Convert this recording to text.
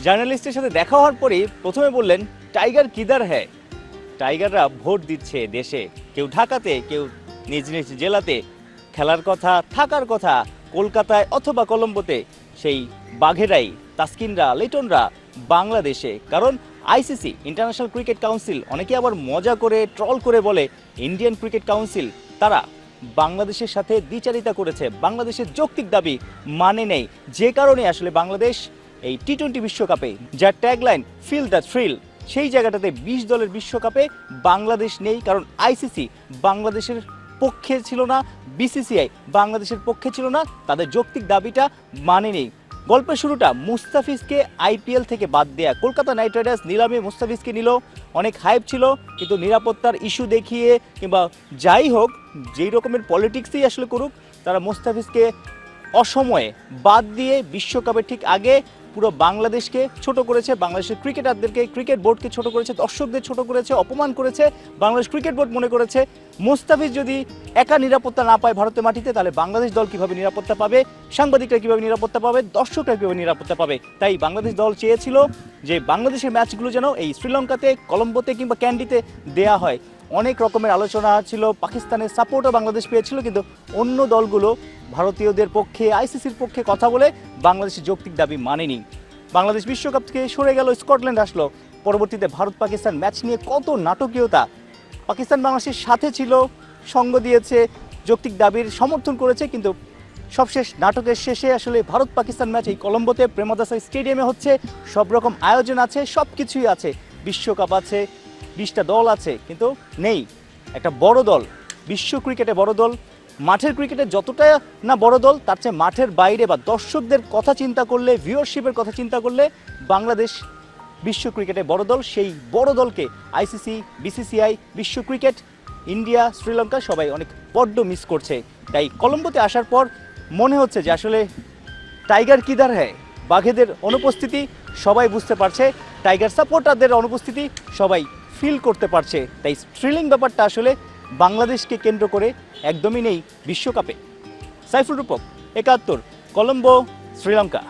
জার্নালিস্টের সাথে দেখা হওয়ার পরেই প্রথমে বললেন টাইগার কিদার হ্যায়। টাইগাররা ভোট দিচ্ছে দেশে, কেউ ঢাকাতে, কেউ নিজ নিজ জেলাতে। খেলার কথা, থাকার কথা কলকাতায় অথবা কলম্বোতে। সেই বাঘেরাই, তাসকিনরা, লিটনরা বাংলাদেশে। কারণ আইসিসি, ইন্টারন্যাশনাল ক্রিকেট কাউন্সিল, অনেকে আবার মজা করে ট্রল করে বলে ইন্ডিয়ান ক্রিকেট কাউন্সিল, তারা বাংলাদেশের সাথে দ্বিচারিতা করেছে, বাংলাদেশের যৌক্তিক দাবি মানে নেই। যে কারণে আসলে বাংলাদেশ এই টি-20 বিশ্বকাপে, যার ট্যাগলাইন ফিল দ্য থ্রিল, সেই জায়গাটাতে 20 দলের বিশ্বকাপে বাংলাদেশ নেই। কারণ আইসিসি বাংলাদেশের পক্ষে ছিল না, বিসিসিআই বাংলাদেশের পক্ষে ছিল না, তাদের যৌক্তিক দাবিটা মানে নেই। গল্পের শুরুটা মুস্তাফিজকে আইপিএল থেকে বাদ দেয়া। কলকাতা নাইট রাইডার্স নিলামে মুস্তাফিজকে নিল, অনেক হাইপ ছিল, কিন্তু নিরাপত্তার ইস্যু দেখিয়ে কিংবা যাই হোক, যেই রকমের পলিটিক্সই আসলে করুক, তারা মুস্তাফিজকে অসময়ে বাদ দিয়ে বিশ্বকাপের ঠিক আগে পুরো বাংলাদেশকে ছোট করেছে, বাংলাদেশের ক্রিকেটারদেরকে, ক্রিকেট বোর্ডকে ছোট করেছে, দর্শকদের ছোট করেছে, অপমান করেছে। বাংলাদেশ ক্রিকেট বোর্ড মনে করেছে মুস্তাফিজ যদি একা নিরাপত্তা না পায় ভারতের মাটিতে, তাহলে বাংলাদেশ দল কিভাবে নিরাপত্তা পাবে, সাংবাদিকরা কিভাবে নিরাপত্তা পাবে, দর্শকরা কিভাবে নিরাপত্তা পাবে। তাই বাংলাদেশ দল চেয়েছিল যে বাংলাদেশের ম্যাচগুলো যেন এই শ্রীলঙ্কাতে, কলম্বোতে কিংবা ক্যান্ডিতে দেয়া হয়। অনেক রকমের আলোচনা ছিল, পাকিস্তানের সাপোর্টও বাংলাদেশ পেয়েছিল, কিন্তু অন্য দলগুলো ভারতীয়দের পক্ষে, আইসিসির পক্ষে কথা বলে বাংলাদেশের যৌক্তিক দাবি মানেনি। বাংলাদেশ বিশ্বকাপ থেকে সরে গেল, স্কটল্যান্ড আসলো। পরবর্তীতে ভারত পাকিস্তান ম্যাচ নিয়ে কত নাটকীয়তা। পাকিস্তান বাংলাদেশের সাথে ছিল, সঙ্গ দিয়েছে, যৌক্তিক দাবির সমর্থন করেছে, কিন্তু সবশেষ নাটকের শেষে আসলে ভারত পাকিস্তান ম্যাচ এই কলম্বোতে প্রেমদাসা স্টেডিয়ামে হচ্ছে। সব রকম আয়োজন আছে, সব কিছুই আছে, বিশ্বকাপ আছে, 20টা দল আছে, কিন্তু নেই একটা বড় দল। বিশ্ব ক্রিকেটে বড় দল, মাঠের ক্রিকেটে যতটা না বড় দল, তার চেয়ে মাঠের বাইরে বা দর্শকদের কথা চিন্তা করলে, ভিউয়ারশিপের কথা চিন্তা করলে বাংলাদেশ বিশ্ব ক্রিকেটে বড় দল। সেই বড় দলকে আইসিসি, বিসিসিআই, বিশ্ব ক্রিকেট, ইন্ডিয়া, শ্রীলঙ্কা সবাই অনেক বড্ড মিস করছে। তাই কলম্বোতে আসার পর মনে হচ্ছে যে আসলে টাইগার কিদার হ্যায়, বাঘেদের অনুপস্থিতি সবাই বুঝতে পারছে, টাইগার সাপোর্টারদের অনুপস্থিতি সবাই ফিল করতে পারছে। তাই থ্রিলিং ব্যাপারটা আসলে বাংলাদেশকে কেন্দ্র করে একদমই নেই বিশ্বকাপে। সাইফুল রূপক, 71, কলম্বো, শ্রীলঙ্কা।